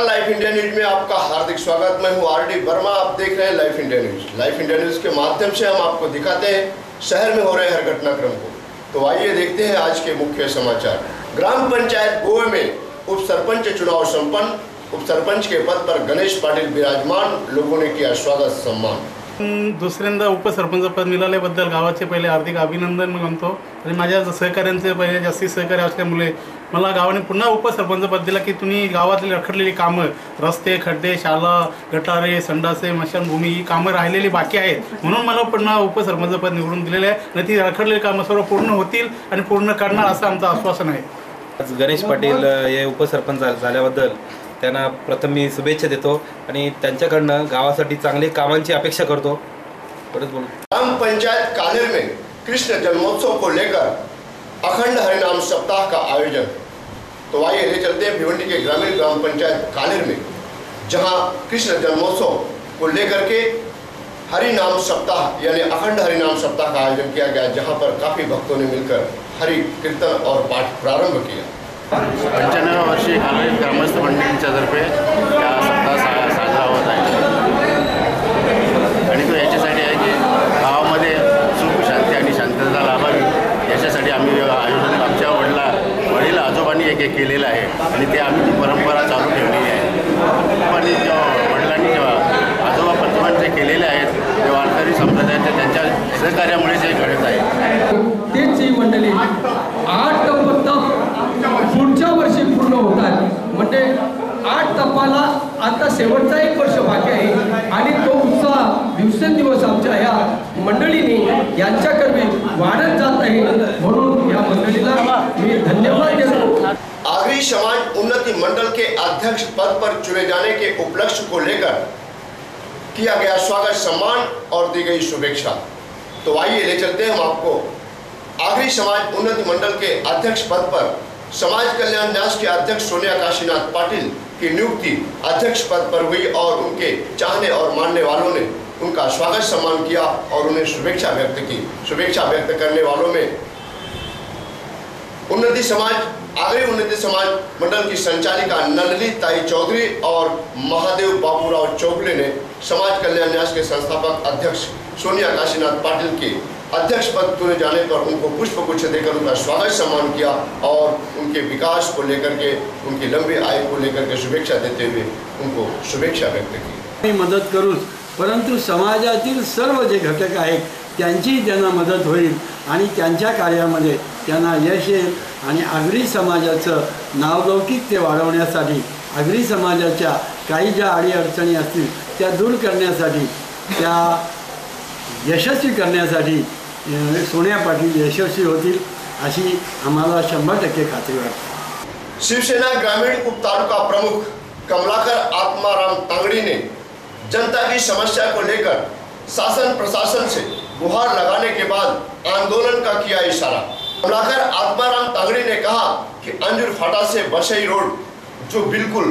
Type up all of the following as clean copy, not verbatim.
नमस्कार, life India news में आपका हार्दिक स्वागत। मैं हूं आरडी वर्मा। आप देख रहे हैं life India news. Life India news के माध्यम से हम आपको दिखाते हैं शहर में हो रहे हर घटनाक्रम को। तो आइए देखते हैं आज के मुख्य समाचार। ग्राम पंचायत गोवे में उप सरपंच चुनाव संपन्न। उप सरपंच के पद पर गणेश पाटील विराजमान। लोगों ने किया स्वागत सम्मान। दुसऱ्यांदा उपसरपंच पद मिळाल्याबद्दल गावाचे पहिले हार्दिक अभिनंदन मानतो आणि माझ्या सहकाऱ्यांचे पहिले जास्ती सहकार्य असल्यामुळे मला गावाने पुन्हा उपसरपंच पद दिला की तुम्ही गावातली रखडलेली कामं, रस्ते, खड्डे, शाळा, गटारे, संडासे, स्मशानभूमी ही कामं राहिलेली बाकी आहेत म्हणून मला पुन्हा उपसरपंच पद निवडून दिलेले आहे आणि ती रखडलेली कामं सर्व पूर्ण होतील आणि पूर्ण करणार असं आमचं आश्वासन आहे। आज गणेश पाटील हे उपसरपंच झाल्याबद्दल त्यांना प्रथम मी शुभेच्छा देतो आणि त्यांच्याकडनं गावासाठी चांगले कामांची अपेक्षा करतो। ग्राम पंचायत कालेर में कृष्ण जन्मोत्सव को लेकर अखंड हरिनाम सप्ताह का आयोजन। तो आइए ले चलते हैं भिवंडी के ग्रामीण ग्राम पंचायत कालेर में, जहां कृष्ण जन्मोत्सव को लेकर के हरिनाम सप्ताह यानी अखंड हरिनाम सप्ताह का आयोजन किया गया, जहां पर काफी भक्तों ने मिलकर हरि कीर्तन और पाठ प्रारंभ किया। 95व्या वर्षी कालेर ग्रामस्थ मंडळींच्या तर्फे या सप्ताह साजरा होत आहे आणि तो याच्यासाठी आहे की गावामध्ये सुख शांती आणि शांतता लाभावी याच्यासाठी आम्ही आयोजन आमच्या वडील आजोबांनी एक केलेलं आहे आणि ते आम्ही ती परंपरा चालू ठेवलेली आहे। पण वडिलांनी जेव्हा आजोबा पंतप्रधान जे केलेले आहेत ते वारकरी संप्रदायाच्या त्यांच्या सहकार्यामुळे जे घडत आहे। तेच ही मंडळी 8 टप्पा पुढच्या वर्षी पूर्ण होतात म्हणजे 8 टप्पाला आता शेवटचा 1 वर्ष बाकी आहे आणि तो उत्साह दिवसेंदिवस आमच्या ह्या मंडळीने यांच्याकडे वाढत जात आहे म्हणून या मंडळीला मी धन्यवाद देतो। आगरी समाज उन्नति मंडल के अध्यक्ष पद पर चुने जाने के उपलक्ष्य को लेकर किया गया स्वागत सम्मान और दी गई शुभेच्छा। तो आइए ले चलते हैं हम आपको आगरी समाज उन्नति मंडल के अध्यक्ष पद पर समाज कल्याण न्यास के अध्यक्ष सोनिया काशीनाथ पाटिल की नियुक्ति अध्यक्ष पद पर हुई और उनके चाहने और मानने वालों ने उनका स्वागत सम्मान किया और उन्हें शुभेच्छा व्यक्त की। शुभेच्छा व्यक्त करने वालों में आगरी उन्नति समाज मंडल की संचालिका नलली ताई चौधरी और महादेव बाबूराव चौगले ने समाज कल्याण न्यास के संस्थापक अध्यक्ष सोनिया काशीनाथ पाटिल के अध्यक्ष पद चुने जाने पर उनको पुष्पगुच्छ देकर उनका स्वागत सम्मान किया और उनके विकास को लेकर के, उनकी लंबी आयु को लेकर के शुभेच्छा देते हुए उनको शुभेच्छा व्यक्त की। मदत करून परंतु समाजातील सर्व जे घटक आहेत त्यांची त्यांना मदत होईल आणि त्यांच्या कार्यामध्ये त्यांना यश येईल आणि आगरी समाजाचं नावलौकिक ते वाढवण्यासाठी आगरी समाजाच्या काही ज्या अडीअडचणी असतील त्या दूर करण्यासाठी, त्या यशस्वी करण्यासाठी सोनिया पाटील यशस्वी होतील अशी आम्हाला 100% खात्री वाटते। शिवसेना ग्रामीण उप तालुका प्रमुख कमलाकर आत्माराम तांगड़ी ने जनता की समस्या को लेकर शासन प्रशासन से गुहार लगाने के बाद आंदोलन का किया इशारा। कमलाकर आत्माराम तांगड़ी ने कहा कि अंजुर फाटा से बसई रोड जो बिल्कुल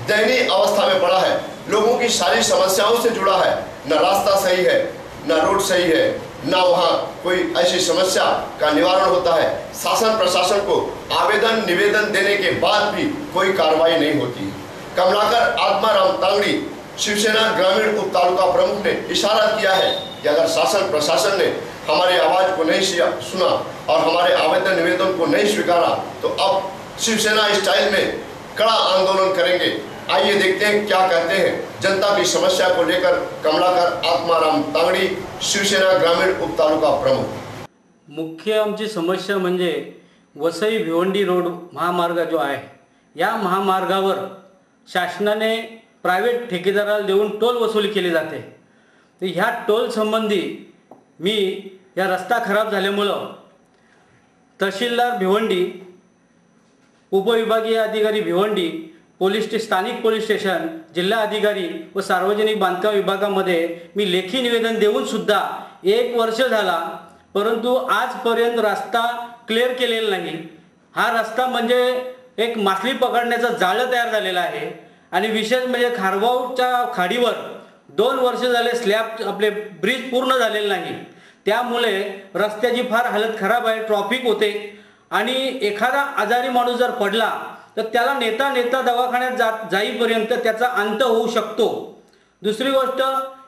दयनीय अवस्था में पड़ा है, लोगों की सारी समस्याओं से जुड़ा है, न रास्ता सही है, न रोड सही है, ना वहाँ कोई ऐसी समस्या का निवारण होता है। शासन प्रशासन को आवेदन निवेदन देने के बाद भी कोई कार्रवाई नहीं होती। कमलाकर आत्माराम तांगड़ी शिवसेना ग्रामीण उप तालुका प्रमुख ने इशारा किया है कि अगर शासन प्रशासन ने हमारी आवाज को नहीं सुना और हमारे आवेदन निवेदन को नहीं स्वीकारा तो अब शिवसेना स्टाइल में कड़ा आंदोलन करेंगे। आइए देखते हैं क्या कहते हैं जनता की समस्या को लेकर कमलाकर आत्माराम तांगड़ी, शिवसेना ग्रामीण उप तालुका प्रमुख। मुख्य आमची समस्या म्हणजे वसई भिवंडी रोड महामार्ग जो आहे, या महामार्गावर शासनाने प्रायव्हेट ठेकेदाराला देऊन टोल वसूल केली जाते। तर ह्या टोल संबंधी मी या रस्ता खराब झाल्यामुळं तहसीलदार भिवंडी, उपविभागीय अधिकारी भिवंडी, स्थानिक पोलीस स्टेशन, जिल्हा अधिकारी व सार्वजनिक बांधकाम विभागामध्ये मी लेखी निवेदन देऊन सुद्धा 1 वर्ष झाला, परंतु आजपर्यंत रस्ता क्लिअर केलेला नाही। हा रस्ता म्हणजे एक मासली पकडण्याचं जाळं तयार झालेलं आहे आणि विशेष म्हणजे खारगावच्या खाडीवर 2 वर्ष झाले स्लॅब आपले ब्रिज पूर्ण झालेले नाही, त्यामुळे रस्त्याची फार हालत खराब आहे, ट्रॅफिक होते आणि एखादा आजारी माणूस जर पडला तर त्याला नेता नेता दवाखान्यात जाईपर्यंत त्याचा अंत होऊ शकतो. दुसरी गोष्ट,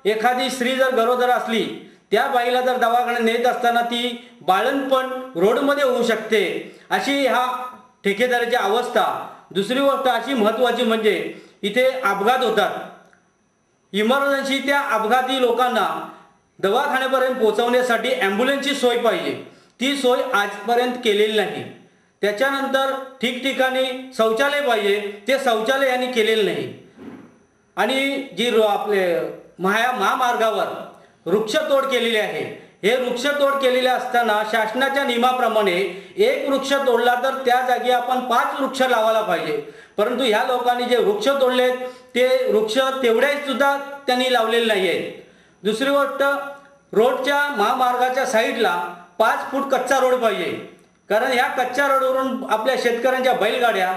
एखादी स्त्री जर गरोदर असली, त्या बाईला जर दवाखान्यात नेत असताना ती बाळंतपण रोडमध्ये होऊ शकते, अशी ह्या ठेकेदाराची अवस्था. दुसरी गोष्ट अशी महत्त्वाची म्हणजे इथे अपघात होतात. इमर्जन्सी त्या अपघाती लोकांना दवाखान्यापर्यंत पोहोचवण्यासाठी ॲम्ब्युलन्सची सोय पाहिजे. ती सोय आजपर्यंत केलेली नाही. त्याच्यानंतर ठिकठिकाणी शौचालय पाहिजे, ते शौचालय यांनी केलेलं नाही. आणि जी आपले महामार्गावर वृक्षतोड केलेली आहे. हे वृक्षतोड केलेले असताना शासनाच्या नियमाप्रमाणे एक वृक्ष तोडला तर त्या जागी आपण 5 वृक्ष लावायला पाहिजे. परंतु ह्या लोकांनी जे वृक्ष तोडलेत ते वृक्ष तेवढेच सुद्धा त्यांनी लावलेले नाही आहेत. दुसरी गोष्ट, रोडच्या महामार्गाच्या साईडला 5 फूट कच्चा रोड पाहिजे. कारण ह्या कच्च्या रोडवरून आपल्या शेतकऱ्यांच्या बैलगाड्या,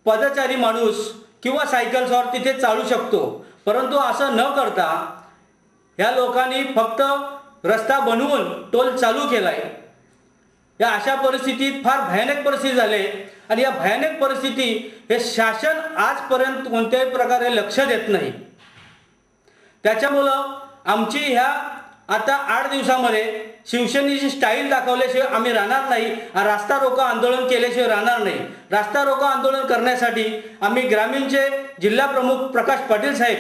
पदचारी माणूस किंवा सायकलसवार तिथे चालू शकतो. परंतु असं न करता ह्या लोकांनी फक्त रस्ता बनवून टोल चालू केलाय. या अशा परिस्थितीत फार भयानक परिस्थिती झाली आणि या भयानक परिस्थिती हे शासन आजपर्यंत कोणत्याही प्रकारे लक्ष देत नाही. त्याच्यामुळं आमची ह्या आता 8 दिवसामध्ये शिवसेनेची स्टाईल दाखवल्याशिवाय आम्ही राहणार नाही. रास्ता रोको आंदोलन केल्याशिवाय राहणार नाही. रास्ता रोको आंदोलन करण्यासाठी आम्ही ग्रामीणचे जिल्हा प्रमुख प्रकाश पाटील साहेब,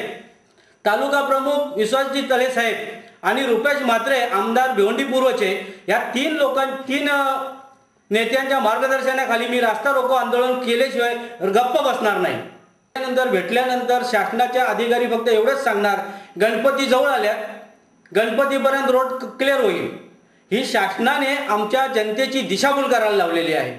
तालुका प्रमुख विश्वासजी तळे साहेब आणि रुपेश म्हात्रे आमदार भिवंडी पूर्वचे या 3 नेत्यांच्या मार्गदर्शनाखाली मी रास्ता रोको आंदोलन केल्याशिवाय गप्प बसणार नाही. त्यानंतर भेटल्यानंतर शासनाचे अधिकारी फक्त एवढंच सांगणार, गणपती जवळ आल्या, गणपतीपर्यंत रोड क्लिअर होईल. ही शासनाने आमच्या जनतेची दिशाभूल करायला लावलेली आहे.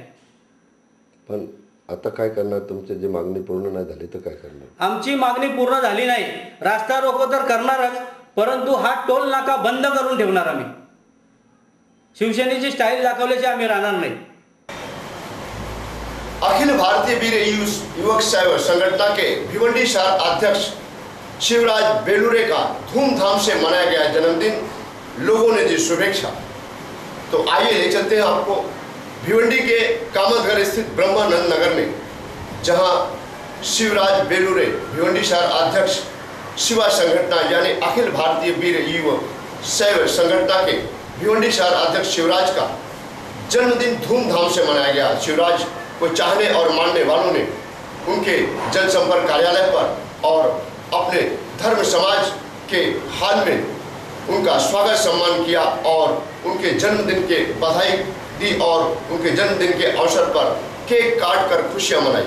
पण आता काय करणार? तुमची जी मागणी पूर्ण नाही झाली तर काय करणार? आमची मागणी पूर्ण झाली नाही, रास्ता रोको तर करणारच, परंतु हा टोल नाका बंद करून ठेवणार आम्ही. शिवसेनेची स्टाईल दाखवल्याची आम्ही राहणार नाही. अखिल भारतीय वीर युवक शैव संगठन के भिवंडी शहर अध्यक्ष शिवराज बेलूरे का धूमधाम से मनाया गया जन्मदिन. लोगों ने दी शुभेच्छा. तो आइए ले चलते हैं आपको भिवंडी के कामतघर स्थित ब्रह्मानंद नगर में, जहां शिवराज बेलूरे भिवंडी शहर अध्यक्ष शिवा संगठना यानी अखिल भारतीय वीर युवक शैव संगठन के भिवंडी शहर अध्यक्ष शिवराज का जन्मदिन धूमधाम से मनाया गया. शिवराज को चाहने और मानने वालों ने उनके जनसंपर्क कार्यालय पर और अपने धर्म समाज के हाल में उनका स्वागत सम्मान किया और उनके जन्मदिन के बधाई दी और उनके जन्मदिन के अवसर पर केक काट कर खुशियाँ मनाई.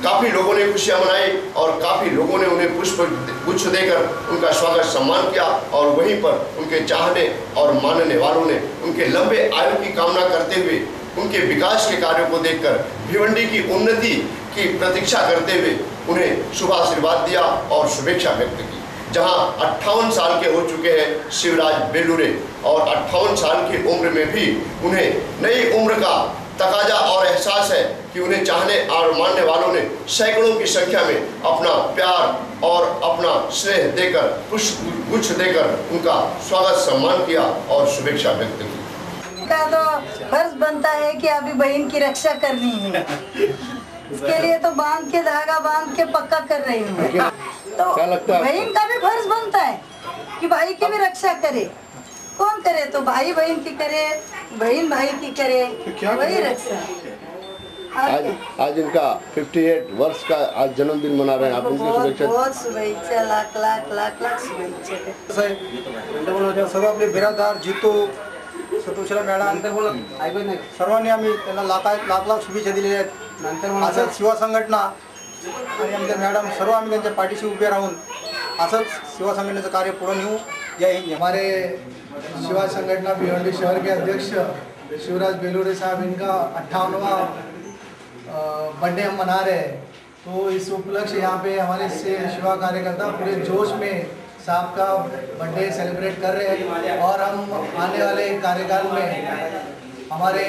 काफ़ी लोगों ने खुशियाँ मनाई और काफ़ी लोगों ने उन्हें पुष्प गुच्छ देकर उनका स्वागत सम्मान किया. और वहीं पर उनके चाहने और मानने वालों ने उनके लंबे आयु की कामना करते हुए उनके विकास के कार्यों को देखकर भिवंडी की उन्नति की प्रतीक्षा करते हुए उन्हें शुभ आशीर्वाद दिया और शुभेच्छा व्यक्त की. जहां 58 साल के हो चुके हैं शिवराज बेलूरे और 58 साल की उम्र में भी उन्हें नई उम्र का तकाजा और एहसास है कि उन्हें चाहने और मानने वालों ने सैकड़ों की संख्या में अपना प्यार और अपना स्नेह देकर पुष्प गुच्छ देकर उनका स्वागत सम्मान किया और शुभेच्छा व्यक्त की. का तो फर्ज बनता है कि अभी बहन की रक्षा करनी है, इसके लिए तो बांध के धागा बांध के पक्का कर रही हूँ. तो बहन का भी फर्ज बनता है कि भाई की भी रक्षा करे. कौन करे? तो भाई बहन की करे, बहन भाई की करे, वही रक्षा. आज इनका 58 वर्ष का आज जन्मदिन मना रहे हैं. आप उनकी शुभेच्छा. बहुत शुभेच्छा, लाख लाख लाख लाख शुभेच्छा. सर्व आपले बिरादार जितू सतोषरा मॅडम सर्वांनी आम्ही त्यांना लाख लाख शुभेच्छा दिलेल्या आहेत. नंतर असंच शिवा संघटना आणि आमच्या मॅडम सर्व आम्ही त्यांच्या पाठीशी उभे राहून असंच शिवा संघटनेचं कार्य पुढे नेऊ. जय हिंद. हमारे शिवा संगठना भिवंडी शहर के अध्यक्ष शिवराज बेलूरे साहब, इनका 58वां बर्थडे हम मना रहे हैं. तो इस उपलक्ष्य यहाँ पे हमारे शिवा कार्यकर्ता पूरे जोश में साहब का बर्थडे सेलिब्रेट कर रहे हैं. और हम आने वाले कार्यकाल में हमारे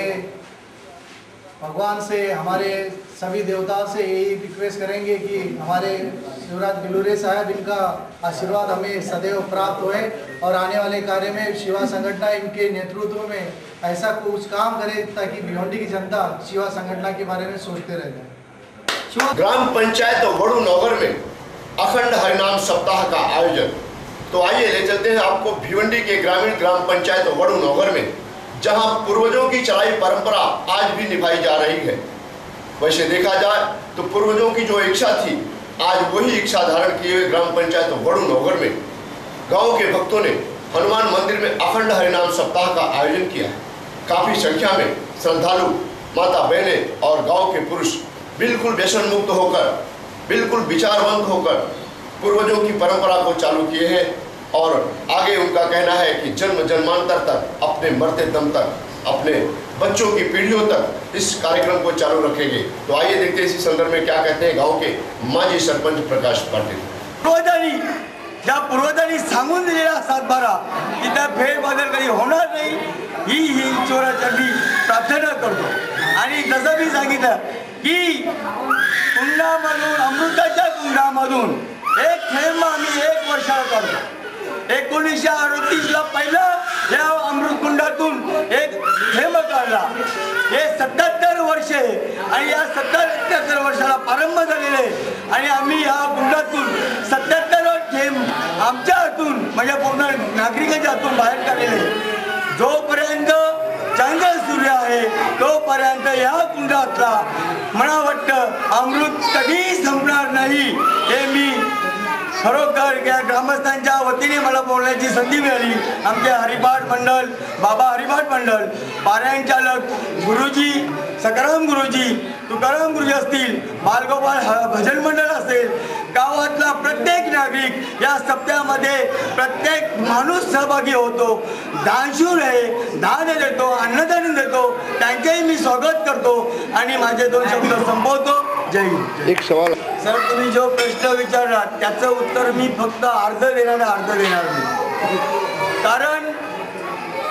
भगवान से, हमारे सभी देवताओं से यही रिक्वेस्ट करेंगे कि हमारे शिवराज बेलूरे साहब, इनका आशीर्वाद हमें सदैव प्राप्त होए और आने वाले कार्य में शिवा संगठना इनके नेतृत्व में ऐसा कुछ काम करे ताकि भिवंडी की जनता शिवा संगठना के बारे में सोचते रह जाए. ग्राम पंचायत वड़ू नगर में अखंड हरिनाम सप्ताह का आयोजन। तो आइए ले चलते हैं आपको भिवंडी के ग्रामीण ग्राम पंचायत वड़ू नगर में, जहां पूर्वजों की चलाई परंपरा आज भी निभाई जा रही है। वैसे देखा जाए तो पूर्वजों की जो इच्छा थी, आज वही इच्छा धारण किए हुए ग्राम पंचायत वड़ू नगर में गांव के भक्तों ने हनुमान मंदिर में अखंड हरिनाम सप्ताह का आयोजन किया है। काफी संख्या में श्रद्धालु, माता बहनें और गांव के पुरुष बिल्कुल व्यसन मुक्त होकर, बिल्कुल विचारवंत होकर पूर्वजों की परंपरा को चालू किए हैं और आगे उनका कहना है कि जन्म जन्मांतर तक, अपने मरते दम तक, अपने बच्चों की पीढ़ियों तक इस कार्यक्रम को चालू रखेंगे। तो आइए देखते हैं इसी संदर्भ में क्या कहते हैं गांव के माजी सरपंच प्रकाश पाटील। ज्या पूर्वजांनी सांगून दिलेला सातबारा की त्या फेरबदल कधी होणार नाही, ही ईश्वराच्या मी प्रार्थना करतो। आणि जसं मी सांगितलं की कुंडामधून, अमृताच्या कुंडामधून एक थेंब आम्ही 1 वर्षाला काढतो। 1938ला पहिला या अमृत कुंडातून एक थेंब काढला। हे 77 वर्षे आणि या 77 वर्षाला प्रारंभ झालेले आणि आम्ही या कुंडातून 77 थेंब आमच्या हातून, म्हणजे पूर्ण नागरिकांच्या हातून बाहेर काढलेले। जोपर्यंत चांगला सूर्य आहे तोपर्यंत या कुंडातला मला वाटतं अमृत कधीही संपणार नाही। हे मी खरोखर या ग्रामस्थांच्या वतीने मला बोलण्याची संधी मिळाली। आमचे हरिपाठ मंडळ, बाबा हरिपाठ मंडळ, पारायण चालक गुरुजी, सकाराम गुरुजी, तुकाराम गुरुजी असतील, बालगोपाल भजन मंडळ असेल, गावातला प्रत्येक नागरिक या सप्त्यामध्ये प्रत्येक माणूस सहभागी होतो। दानशूर आहे, दान देतो, अन्नदान देतो, त्यांचेही मी स्वागत करतो आणि माझे 2 शब्द संपवतो। जय हिंद। एक सवाल सर, तुम्ही जो प्रश्न विचारला त्याचं उत्तर मी फक्त अर्ध देणार नाही, कारण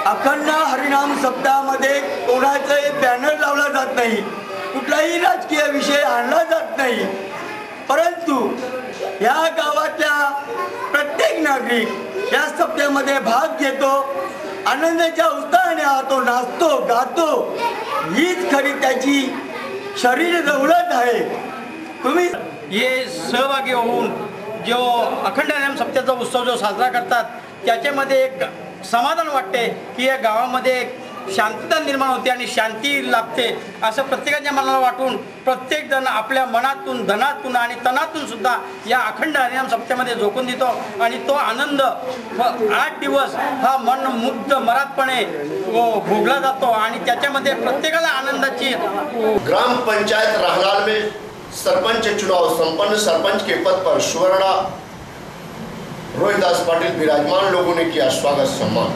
अखंड हरिनाम सप्ताहामध्ये कोणाचाही बॅनर लावला जात नाही, कुठलाही राजकीय विषय आणला जात नाही, परंतु या गावातल्या प्रत्येक नागरिक या सप्त्यामध्ये भाग घेतो, आनंदाच्या उत्साहाने तो नाचतो, गातो, हीच खरी त्याची शरीर दौलत आहे। तुम्ही हे सहभागी होऊन जो अखंड हरिनाम सप्त्याचा उत्सव जो साजरा करतात त्याच्यामध्ये एक समाधान वाटते की या गावामध्ये एक शांतता निर्माण होते आणि शांती लाभते असं प्रत्येकाच्या मनाला वाटून प्रत्येक जण आपल्या मनातून, धनातून आणि तनातून सुद्धा या अखंड हरिनाम सप्त्यामध्ये झोकून देतो आणि तो आनंद 8 दिवस हा मनमुग्ध मराठपणे भोगला जातो आणि त्याच्यामध्ये प्रत्येकाला आनंदाची। ग्राम पंचायत रहलाल में सरपंच चुनाव संपन्न। सरपंच के पद पर सुवर्णा रोहिदास पाटिल विराजमान, लोगों ने किया स्वागत सम्मान।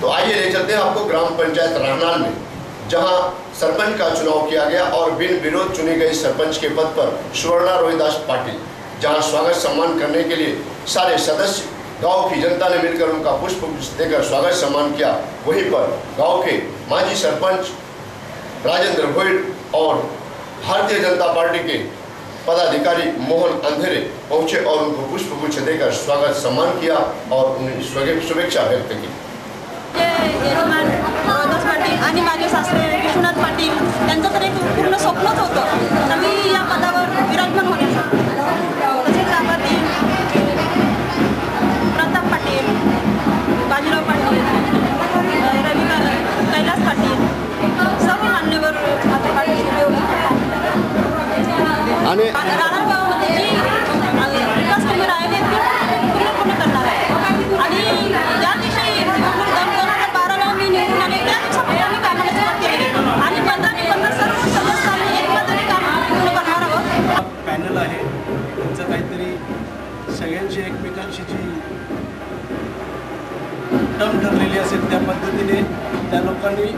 तो आइए ले चलते हैं आपको ग्राम पंचायत रहनाल में, जहां सरपंच का चुनाव किया गया और बिन विरोध चुनी गई सरपंच के पद पर सुवर्णा रोहिदास पाटिल, जहां स्वागत सम्मान करने के लिए सारे सदस्य, गांव की जनता ने मिलकर उनका पुष्प देकर स्वागत सम्मान किया। वहीं पर गांव के माजी सरपंच राजेंद्र भोईर और भारतीय जनता पार्टी के पदाधिकारी मोहन अंधेरे पहुंचे और उनको पुष्पगुच्छ देकर स्वागत सम्मान किया और उन्हें शुभेच्छा व्यक्त की। रोहिदास पाटील आणि माझे सासरे विश्वनाथ पाटील त्यांचं तर एक पूर्ण स्वप्नच होतं तर मी या पदावर विराजमान होण्याचं। तसेच गावातील प्रताप पाटील, बाजीराव पाटील, रवी कैलास पाटील, सर्व मान्यवर माझ्या पाठीशी आणि राहणार गावामध्ये जी विकास कामे राहिले ती पूर्ण करणार आहे आणि ज्या दिवशी 2012ला मी निवडून आले त्या दिवसापासून आम्ही कामाला सुरुवात केली आणि 15 सर्व सदस्यांनी एकत्र काम पूर्ण करणार आहोत। पॅनल आहे त्यांचं काहीतरी सगळ्यांची एकमेकांशी जी टर्म ठरलेली असेल त्या पद्धतीने त्या लोकांनी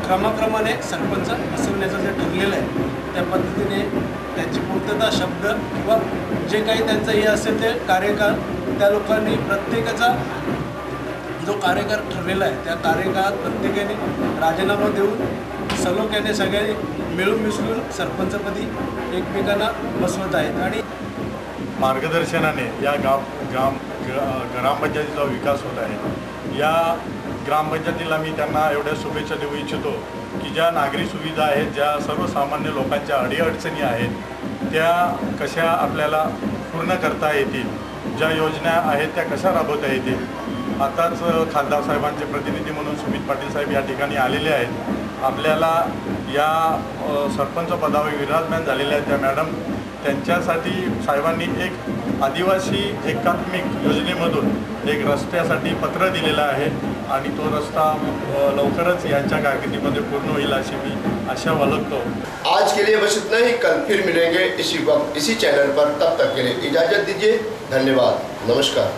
क्रमाक्रमाने सरपंच बसवण्याचं जे ठरलेलं आहे त्या पद्धतीने त्यांची पूर्तता शब्द किंवा जे काही त्यांचं हे असेल ते कार्यकाळ त्या लोकांनी प्रत्येकाचा जो कार्यकाळ ठरलेला आहे त्या कार्यकाळात प्रत्येकाने राजीनामा देऊन सलोख्याने सगळ्यांनी मिळून मिसळून सरपंचपदी एकमेकांना बसवत आहेत आणि मार्गदर्शनाने या ग्रामपंचायतीचा विकास होत आहे। या ग्रामपंचायतीला मी त्यांना एवढ्या शुभेच्छा देऊ इच्छितो की ज्या नागरी सुविधा आहेत, ज्या सर्वसामान्य लोकांच्या अडीअडचणी आहेत त्या कशा आपल्याला पूर्ण करता येतील, ज्या योजना आहेत त्या कशा राबवता येतील। आताच खासदार साहेबांचे प्रतिनिधी म्हणून सुमित पाटील साहेब या ठिकाणी आलेले आहेत। आपल्याला या सरपंच पदावर विराजमान झालेल्या त्या मॅडम, त्यांच्यासाठी साहेबांनी एक आदिवासी एकात्मिक योजनेमधून एक रस्त्यासाठी पत्र दिलेलं आहे आणि तो रस्ता लवकरच यांच्या कारकिर्दीमध्ये पूर्ण होईल अशी मी आशा बाळगतो। आज के लिए बस इतना ही, कल फिर मिलेंगे इसी वक्त इसी चैनल पर। तब तक के लिए इजाजत दीजिए, धन्यवाद, नमस्कार।